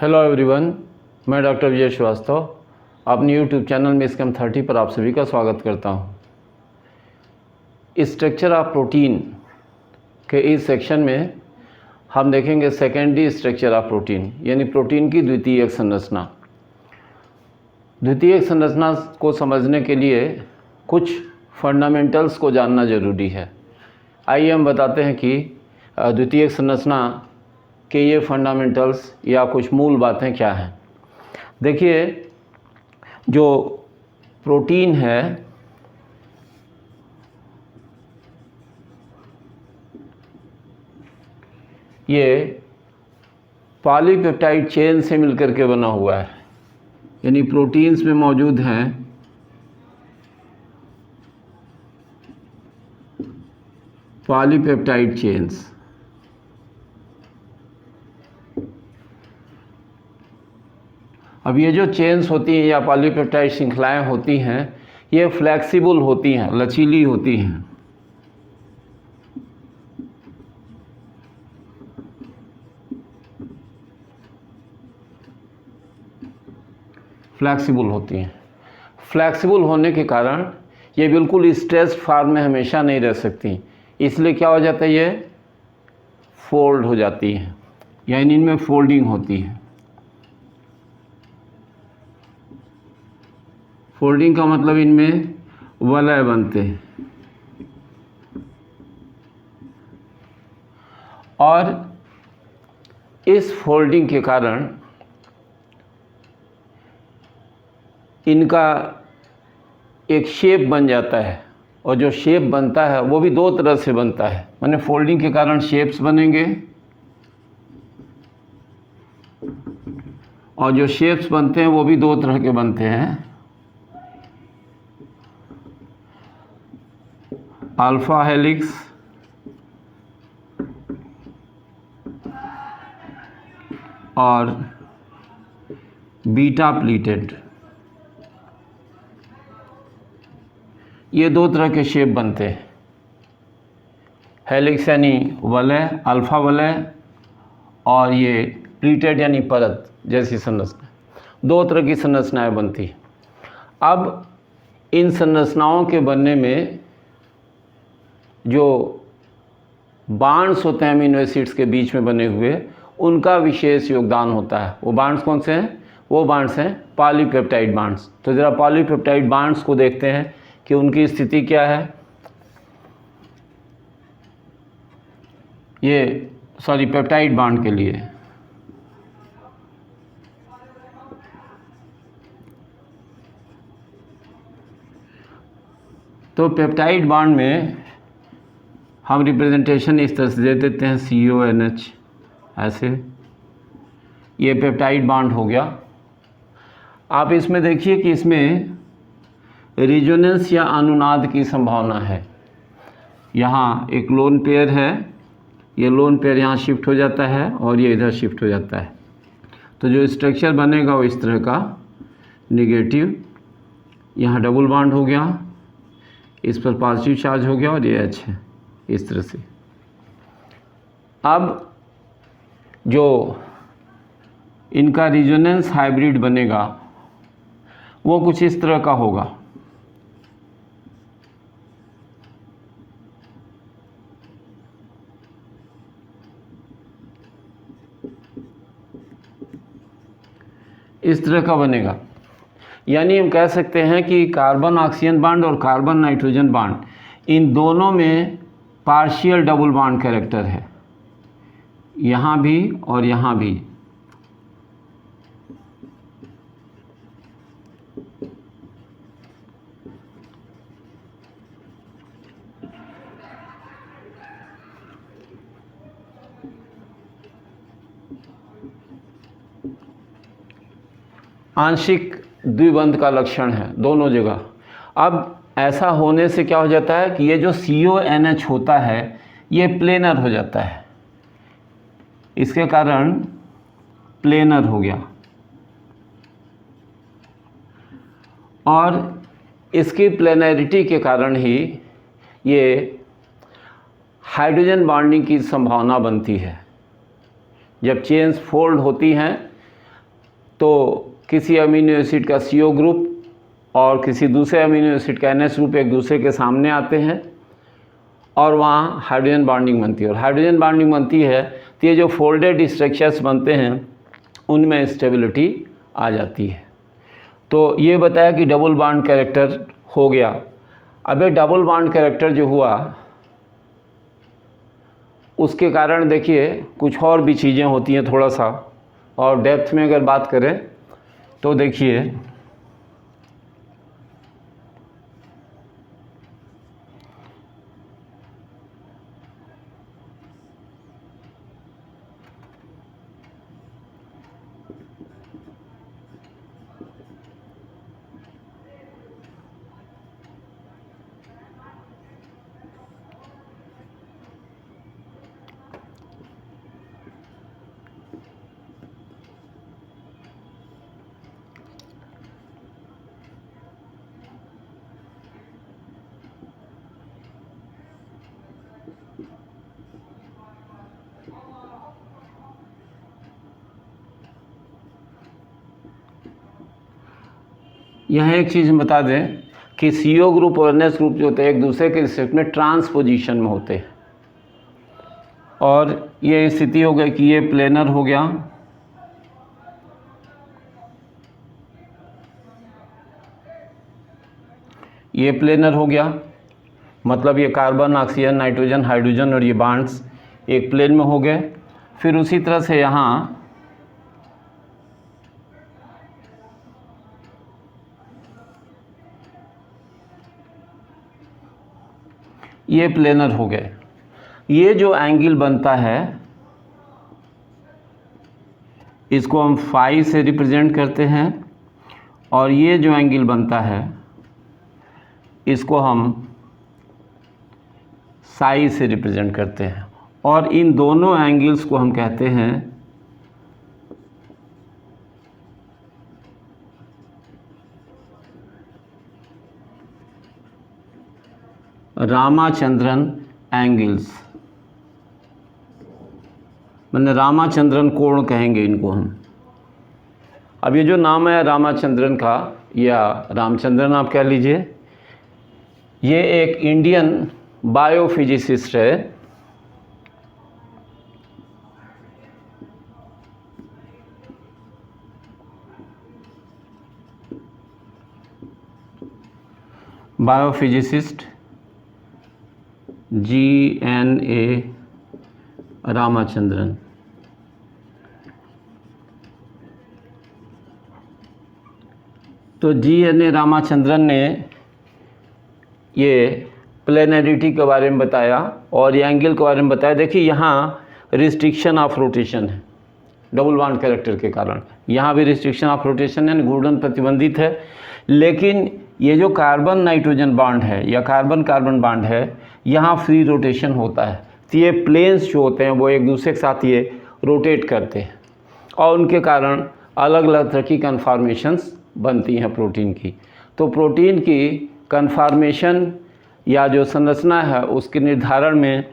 Hello everyone, मैं doctor विजय श्रीवास्तव अपने YouTube channel में स्कैम 30 पर आप सभी का स्वागत करता हूं। स्ट्रक्चर ऑफ प्रोटीन के इस सेक्शन में हम देखेंगे सेकेंडरी स्ट्रक्चर ऑफ प्रोटीन, यानी प्रोटीन की द्वितीयक संरचना। द्वितीयक संरचना को समझने के लिए कुछ फंडामेंटल्स को जानना ज़रूरी है। आइए हम बताते हैं कि द्वितीयक संरचना कि ये फंडामेंटल्स या कुछ मूल बातें क्या हैं। देखिए, जो प्रोटीन है ये पॉलीपेप्टाइड चेन से मिलकर के बना हुआ है, यानी प्रोटीन्स में मौजूद हैं पॉलीपेप्टाइड चेन्स। अब ये जो चेन्स होती हैं या पॉलीपेप्टाइड श्रृंखलाएं होती हैं, ये फ्लेक्सिबल होती हैं, लचीली होती हैं। फ्लेक्सिबल होने के कारण ये बिल्कुल स्ट्रेस्ड फॉर्म में हमेशा नहीं रह सकती, इसलिए क्या हो जाता है, ये फोल्ड हो जाती हैं, यानी इनमें फोल्डिंग होती है। फोल्डिंग का मतलब इनमें वलय बनते हैं, और इस फोल्डिंग के कारण इनका एक शेप बन जाता है, और जो शेप बनता है वो भी दो तरह से बनता है। माने फोल्डिंग के कारण शेप्स बनेंगे, और जो शेप्स बनते हैं वो भी दो तरह के बनते हैं, अल्फा हेलिक्स और बीटा प्लीटेड। ये दो तरह के शेप बनते हैं। हेलिक्स यानी वलय, अल्फा वलय, और ये प्लीटेड यानी परत जैसी संरचना। दो तरह की संरचनाएं बनती हैं। अब इन संरचनाओं के बनने में जो बांड्स होते हैं अमीनो एसिड्स के बीच में बने हुए, उनका विशेष योगदान होता है। वो बांड्स कौन से हैं? वो बांड्स हैं पॉलीपेप्टाइड बांड्स। तो ज़रा पॉलीपेप्टाइड बांड्स को देखते हैं कि उनकी स्थिति क्या है। ये पेप्टाइड बांड के लिए तो पेप्टाइड बांड में हम रिप्रेजेंटेशन इस तरह से दे देते हैं, CONH ऐसे। ये पेप्टाइड बांड हो गया। आप इसमें देखिए कि इसमें रिजोनेंस या अनुनाद की संभावना है। यहाँ एक लोन पेयर है, ये लोन पेयर यहाँ शिफ्ट हो जाता है और ये इधर शिफ्ट हो जाता है, तो जो स्ट्रक्चर बनेगा वो इस तरह का नेगेटिव। यहाँ डबल बांड हो गया, इस पर पॉजिटिव चार्ज हो गया, और ये H है इस तरह से। अब जो इनका रिजोनेंस हाइब्रिड बनेगा वो कुछ इस तरह का होगा। इस तरह का बनेगा, यानी हम कह सकते हैं कि कार्बन ऑक्सीजन बांड और कार्बन नाइट्रोजन बांड, इन दोनों में पार्शियल डबल बांड कैरेक्टर है, यहाँ भी और यहाँ भी। आंशिक द्विबंध का लक्षण है दोनों जगह। अब ऐसा होने से क्या हो जाता है कि ये जो CONH होता है ये प्लेनर हो जाता है, इसके कारण प्लेनर हो गया, और इसकी प्लेनरिटी के कारण ही ये हाइड्रोजन बॉन्डिंग की संभावना बनती है। जब चेन्स फोल्ड होती हैं तो किसी अमीनो एसिड का CO ग्रुप और किसी दूसरे अमीनो एसिड का NH ग्रुप एक दूसरे के सामने आते हैं और वहाँ हाइड्रोजन बॉन्डिंग बनती है, और हाइड्रोजन बॉन्डिंग बनती है तो ये जो फोल्डेड स्ट्रक्चर्स बनते हैं उनमें स्टेबिलिटी आ जाती है। तो ये बताया कि डबल बॉन्ड कैरेक्टर हो गया। अब ये डबल बॉन्ड कैरेक्टर जो हुआ उसके कारण देखिए कुछ और भी चीज़ें होती हैं थोड़ा सा, और डेप्थ में अगर बात करें तो देखिए यहाँ एक चीज़ बता दें कि CO ग्रुप और NH ग्रुप जो होते हैं एक दूसरे के रिस्पेक्ट में ट्रांसपोजिशन में होते हैं, और ये स्थिति हो गई कि ये प्लेनर हो गया, ये प्लेनर हो गया, मतलब ये कार्बन, ऑक्सीजन, नाइट्रोजन, हाइड्रोजन और ये बॉन्ड्स एक प्लेन में हो गए। फिर उसी तरह से यहाँ ये प्लेनर हो गए। ये जो एंगल बनता है इसको हम फाई से रिप्रेजेंट करते हैं, और ये जो एंगल बनता है इसको हम साई से रिप्रेजेंट करते हैं, और इन दोनों एंगल्स को हम कहते हैं रामाचंद्रन एंगल्स, मैंने रामाचंद्रन कोण कहेंगे इनको हम। अब ये जो नाम है रामाचंद्रन का या रामचंद्रन आप कह लीजिए, ये एक इंडियन बायोफिजिसिस्ट है, बायोफिजिसिस्ट GNA रामाचंद्रन। तो GNA रामाचंद्रन ने ये प्लेनरिटी के बारे में बताया और ये एंगल के बारे में बताया। देखिए यहाँ रिस्ट्रिक्शन ऑफ रोटेशन है डबल बॉन्ड कैरेक्टर के कारण, यहाँ भी रिस्ट्रिक्शन ऑफ रोटेशन है, घूर्णन प्रतिबंधित है। लेकिन ये जो कार्बन नाइट्रोजन बॉन्ड है या कार्बन कार्बन बॉन्ड है, यहाँ फ्री रोटेशन होता है। तो ये प्लेन्स जो होते हैं वो एक दूसरे के साथ ये रोटेट करते हैं, और उनके कारण अलग अलग तरह की कन्फॉर्मेशंस बनती हैं प्रोटीन की। तो प्रोटीन की कन्फॉर्मेशन या जो संरचना है उसके निर्धारण में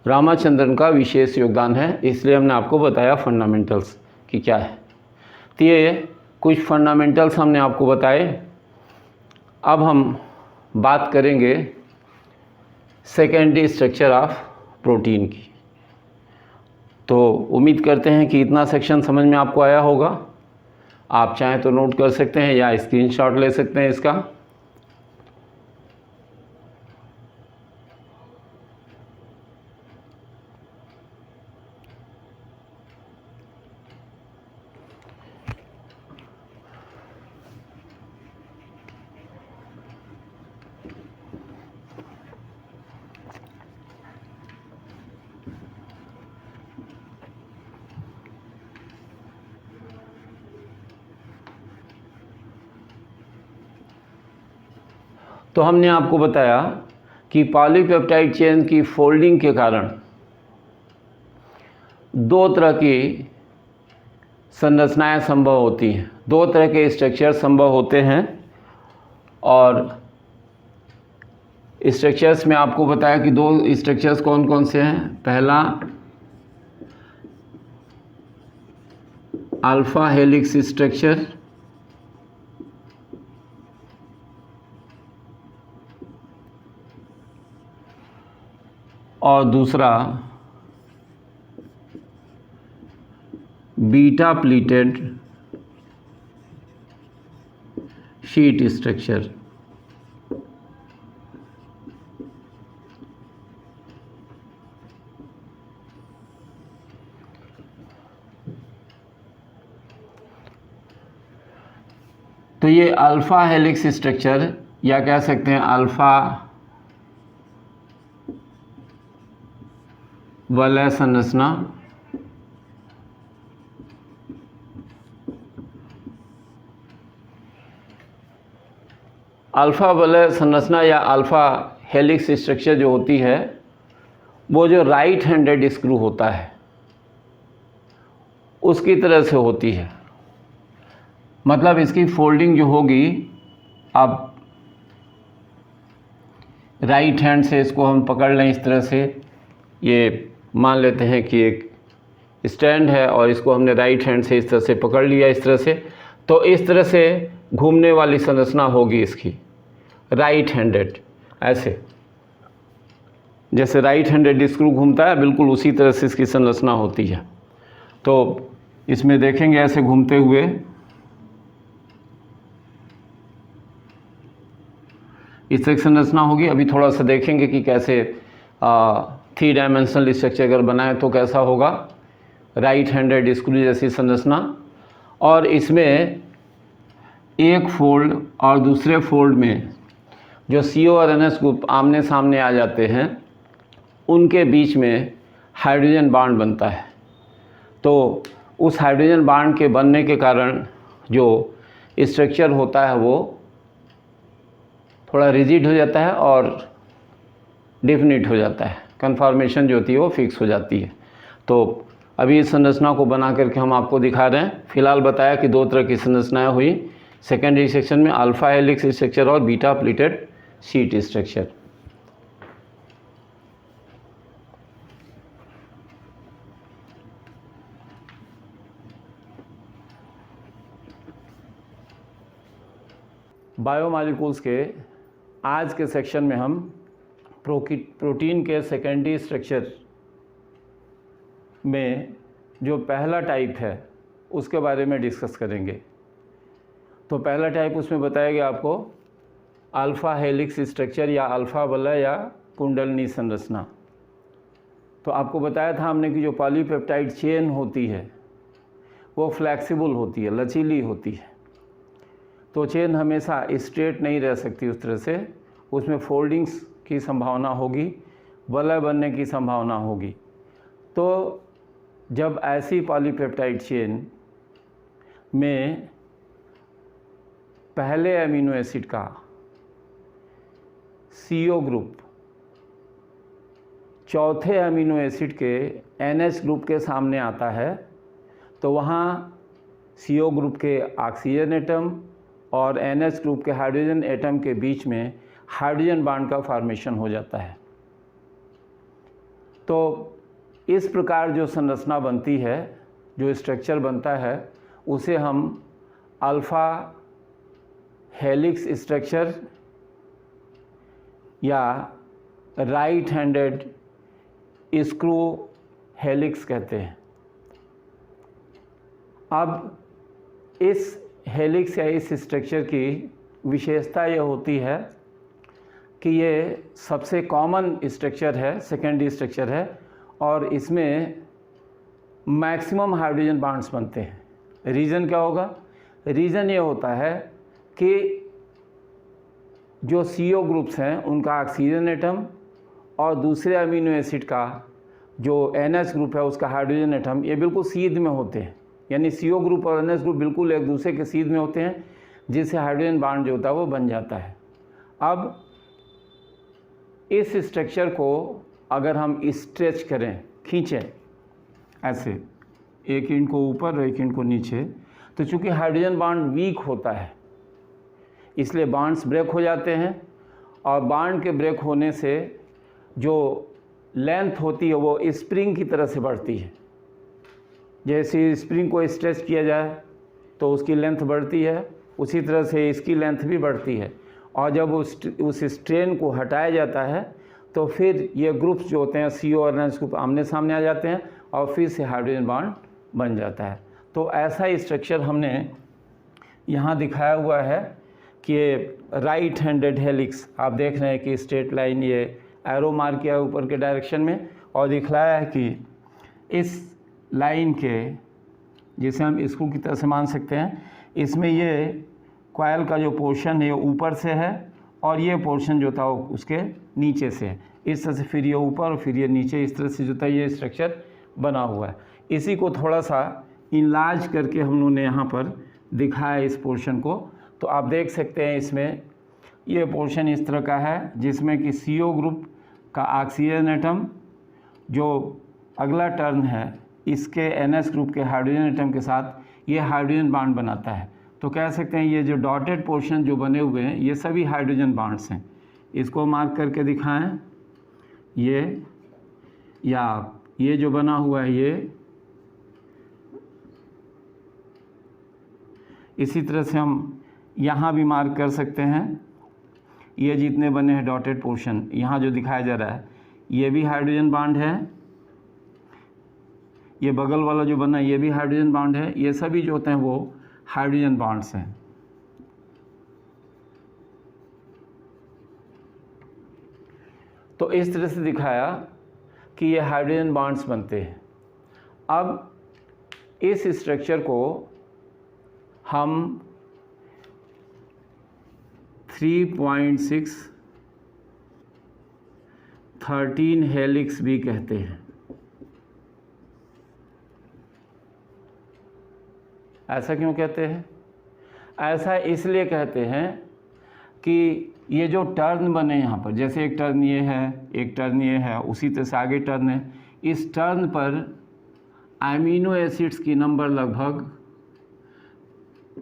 रामाचंद्रन का विशेष योगदान है, इसलिए हमने आपको बताया फंडामेंटल्स कि क्या है। तो ये कुछ फंडामेंटल्स हमने आपको बताए। अब हम बात करेंगे सेकेंडरी स्ट्रक्चर ऑफ प्रोटीन की। तो उम्मीद करते हैं कि इतना सेक्शन समझ में आपको आया होगा। आप चाहें तो नोट कर सकते हैं या स्क्रीनशॉट ले सकते हैं इसका। तो हमने आपको बताया कि पॉलीपेप्टाइड चेन की फोल्डिंग के कारण दो तरह की संरचनाएं संभव होती हैं, दो तरह के स्ट्रक्चर संभव होते हैं। और स्ट्रक्चर्स में आपको बताया कि दो स्ट्रक्चर्स कौन कौन से हैं। पहला अल्फा हेलिक्स स्ट्रक्चर और दूसरा बीटा प्लीटेड शीट स्ट्रक्चर। तो ये अल्फा हेलिक्स स्ट्रक्चर या कह सकते हैं अल्फा वलय संरचना अल्फा वलय संरचना या अल्फा हेलिक्स स्ट्रक्चर जो होती है वो जो राइट हैंडेड स्क्रू होता है उसकी तरह से होती है। मतलब इसकी फोल्डिंग जो होगी, आप राइट हैंड से इसको हम पकड़ लें इस तरह से, ये मान लेते हैं कि एक स्टैंड है और इसको हमने राइट हैंड से इस तरह से पकड़ लिया इस तरह से, तो इस तरह से घूमने वाली संरचना होगी इसकी राइट हैंडेड। ऐसे जैसे राइट हैंडेड स्क्रू घूमता है बिल्कुल उसी तरह से इसकी संरचना होती है। तो इसमें देखेंगे ऐसे घूमते हुए इस तरह की संरचना होगी। अभी थोड़ा सा देखेंगे कि कैसे 3 डायमेंशनल स्ट्रक्चर अगर बनाए तो कैसा होगा, राइट हैंडेड स्क्रू जैसी संरचना। और इसमें एक फोल्ड और दूसरे फोल्ड में जो CO और NH ग्रुप आमने सामने आ जाते हैं उनके बीच में हाइड्रोजन बॉन्ड बनता है। तो उस हाइड्रोजन बॉन्ड के बनने के कारण जो स्ट्रक्चर होता है वो थोड़ा रिजिड हो जाता है और डिफिनिट हो जाता है, कन्फॉर्मेशन जो होती है वो फिक्स हो जाती है। तो अभी इस संरचना को बना करके हम आपको दिखा रहे हैं। फिलहाल बताया कि 2 तरह की संरचनाएं हुई सेकेंडरी सेक्शन में, अल्फा हेलिक्स स्ट्रक्चर और beta pleated sheet structure. Biomolecules के आज के सेक्शन में हम प्रोटीन के सेकेंडरी स्ट्रक्चर में जो पहला टाइप है उसके बारे में डिस्कस करेंगे। तो पहला टाइप उसमें बताया गया आपको अल्फा हेलिक्स स्ट्रक्चर या अल्फा वलय या कुंडलनी संरचना। तो आपको बताया था हमने कि जो पॉलीपेप्टाइड चेन होती है वो फ्लैक्सिबल होती है, लचीली होती है। तो चेन हमेशा स्ट्रेट नहीं रह सकती उस तरह से, उसमें फोल्डिंग्स की संभावना होगी, वलय बनने की संभावना होगी। तो जब ऐसी पॉलीपेप्टाइड चेन में पहले अमीनो एसिड का CO ग्रुप चौथे अमीनो एसिड के NH ग्रुप के सामने आता है तो वहाँ CO ग्रुप के ऑक्सीजन एटम और NH ग्रुप के हाइड्रोजन एटम के बीच में हाइड्रोजन बॉन्ड का फॉर्मेशन हो जाता है। तो इस प्रकार जो संरचना बनती है, जो स्ट्रक्चर बनता है, उसे हम अल्फा हेलिक्स स्ट्रक्चर या राइट हैंडेड स्क्रू हेलिक्स कहते हैं। अब इस हेलिक्स या इस स्ट्रक्चर की विशेषता यह होती है कि ये सबसे कॉमन स्ट्रक्चर है, सेकेंडरी स्ट्रक्चर है, और इसमें मैक्सिमम हाइड्रोजन बॉन्ड्स बनते हैं। रीज़न क्या होगा? रीज़न ये होता है कि जो CO ग्रुप्स हैं उनका ऑक्सीजन एटम और दूसरे अमीनो एसिड का जो NH ग्रुप है उसका हाइड्रोजन एटम, ये बिल्कुल सीध में होते हैं। यानी CO ग्रुप और NH ग्रुप बिल्कुल एक दूसरे के सीध में होते हैं, जिससे हाइड्रोजन बॉन्ड जो होता है वो बन जाता है। अब इस स्ट्रक्चर को अगर हम स्ट्रेच करें, खींचें ऐसे, एक एंड को ऊपर एक एंड को नीचे, तो चूँकि हाइड्रोजन बॉन्ड वीक होता है इसलिए बॉन्ड्स ब्रेक हो जाते हैं, और बॉन्ड के ब्रेक होने से जो लेंथ होती है वो स्प्रिंग की तरह से बढ़ती है। जैसे स्प्रिंग को स्ट्रेच किया जाए तो उसकी लेंथ बढ़ती है, उसी तरह से इसकी लेंथ भी बढ़ती है। और जब उस स्ट्रेन को हटाया जाता है तो फिर ये ग्रुप्स जो होते हैं CO और NH ग्रुप आमने सामने आ जाते हैं और फिर से हाइड्रोजन बॉन्ड बन जाता है। तो ऐसा स्ट्रक्चर हमने यहाँ दिखाया हुआ है कि राइट हैंडेड हेलिक्स, आप देख रहे हैं कि स्ट्रेट लाइन ये एरो मार किया है ऊपर के डायरेक्शन में, और दिखलाया है कि इस लाइन के, जिसे हम स्क्रू की तरह से मान सकते हैं, इसमें ये कॉइल का जो पोर्शन है ये ऊपर से है और ये पोर्शन जो था वो उसके नीचे से है। इस तरह से फिर ये ऊपर और फिर ये नीचे, इस तरह से जो था ये स्ट्रक्चर बना हुआ है। इसी को थोड़ा सा इनलार्ज करके हम लोगों ने यहाँ पर दिखाया इस पोर्शन को। तो आप देख सकते हैं इसमें ये पोर्शन इस तरह का है जिसमें कि CO ग्रुप का ऑक्सीजन एटम जो अगला टर्न है इसके NH ग्रुप के हाइड्रोजन एटम के साथ ये हाइड्रोजन बॉन्ड बनाता है। तो कह सकते हैं ये जो डॉटेड पोर्शन जो बने हुए हैं ये सभी हाइड्रोजन बॉन्ड्स हैं। इसको मार्क करके दिखाएं, ये या ये जो बना हुआ है ये, इसी तरह से हम यहाँ भी मार्क कर सकते हैं। ये जितने बने हैं डॉटेड पोर्शन यहाँ जो दिखाया जा रहा है ये भी हाइड्रोजन बॉन्ड है, ये बगल वाला जो बना है ये भी हाइड्रोजन बॉन्ड है। ये सभी जो होते हैं वो हाइड्रोजन बॉन्ड्स हैं। तो इस तरह से दिखाया कि ये हाइड्रोजन बॉन्ड्स बनते हैं। अब इस स्ट्रक्चर को हम 3.6 13 हेलिक्स भी कहते हैं। ऐसा क्यों कहते हैं? ऐसा इसलिए कहते हैं कि ये जो टर्न बने यहाँ पर, जैसे एक टर्न ये है, एक टर्न ये है, उसी तरह से आगे टर्न है, इस टर्न पर अमीनो एसिड्स की नंबर लगभग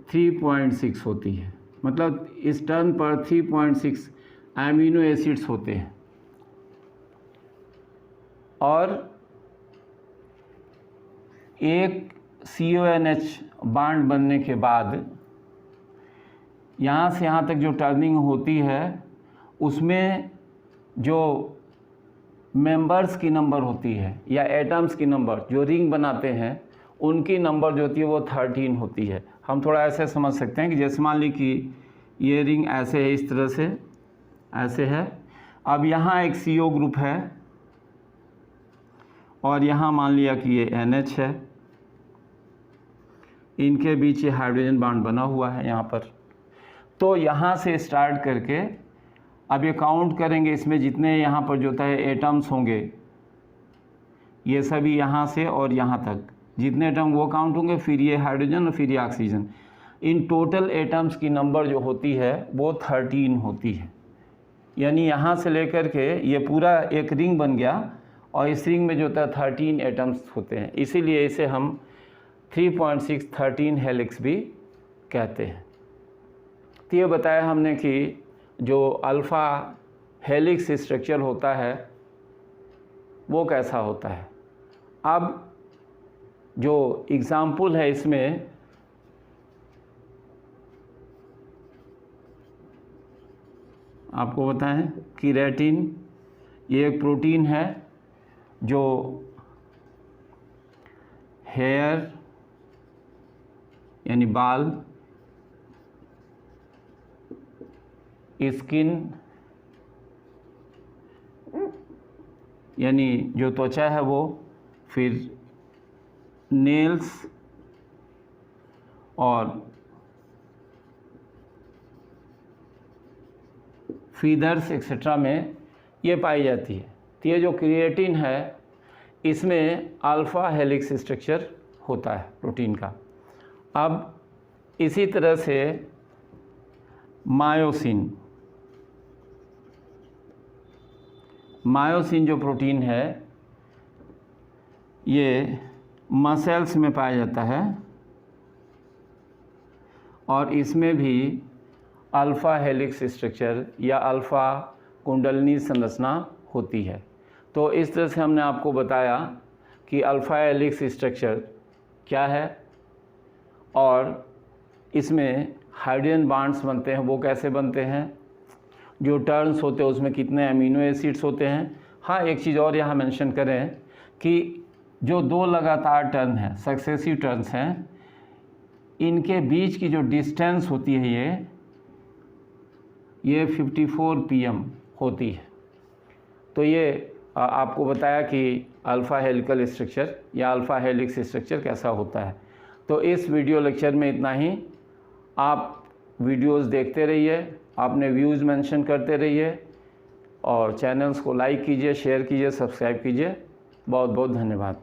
3.6 होती है। मतलब इस टर्न पर 3.6 अमीनो एसिड्स होते हैं और एक CONH बॉन्ड बनने के बाद यहाँ से यहाँ तक जो टर्निंग होती है उसमें जो मेंबर्स की नंबर होती है या एटम्स की नंबर जो रिंग बनाते हैं उनकी नंबर जो होती है वो 13 होती है। हम थोड़ा ऐसे समझ सकते हैं कि जैसे मान ली कि ये रिंग ऐसे है, इस तरह से ऐसे है। अब यहाँ एक CO ग्रुप है और यहाँ मान लिया कि ये NH है, इनके बीच ये हाइड्रोजन बॉन्ड बना हुआ है यहाँ पर। तो यहाँ से स्टार्ट करके अब ये काउंट करेंगे, इसमें जितने यहाँ पर जो है एटम्स होंगे ये सभी यहाँ से और यहाँ तक जितने एटम वो काउंट होंगे, फिर ये हाइड्रोजन और फिर ये ऑक्सीजन। इन टोटल एटम्स की नंबर जो होती है वो 13 होती है। यानी यहाँ से लेकर के ये पूरा एक रिंग बन गया और इस रिंग में जो होता है 13 एटम्स होते हैं। इसीलिए इसे हम 3.6 13 हेलिक्स भी कहते हैं। तो ये बताया हमने कि जो अल्फ़ा हेलिक्स स्ट्रक्चर होता है वो कैसा होता है। अब जो एग्ज़ाम्पल है इसमें आपको बताएं कि केराटिन ये एक प्रोटीन है जो हेयर यानी बाल, स्किन यानी जो त्वचा है वो, फिर नेल्स और फीदर्स एक्सेट्रा में ये पाई जाती है। तो ये जो क्रिएटिन है इसमें अल्फ़ा हेलिक्स स्ट्रक्चर होता है प्रोटीन का। अब इसी तरह से मायोसिन जो प्रोटीन है ये मसल्स में पाया जाता है और इसमें भी अल्फ़ा हेलिक्स स्ट्रक्चर या अल्फ़ा कुंडलिनी संरचना होती है। तो इस तरह से हमने आपको बताया कि अल्फ़ा हेलिक्स स्ट्रक्चर क्या है और इसमें हाइड्रोजन बॉन्ड्स बनते हैं वो कैसे बनते हैं, जो टर्न्स होते हैं उसमें कितने अमीनो एसिड्स होते हैं। हाँ, एक चीज़ और यहाँ मेंशन करें कि जो 2 लगातार टर्न हैं, सक्सेसिव टर्न्स हैं, इनके बीच की जो डिस्टेंस होती है ये 54 pm होती है। तो ये आपको बताया कि अल्फ़ा हेलिकल स्ट्रक्चर या अल्फ़ा हेलिक्स स्ट्रक्चर कैसा होता है। तो इस वीडियो लेक्चर में इतना ही। आप वीडियोस देखते रहिए, आपने व्यूज़ मेंशन करते रहिए और चैनल्स को लाइक कीजिए, शेयर कीजिए, सब्सक्राइब कीजिए। बहुत बहुत धन्यवाद।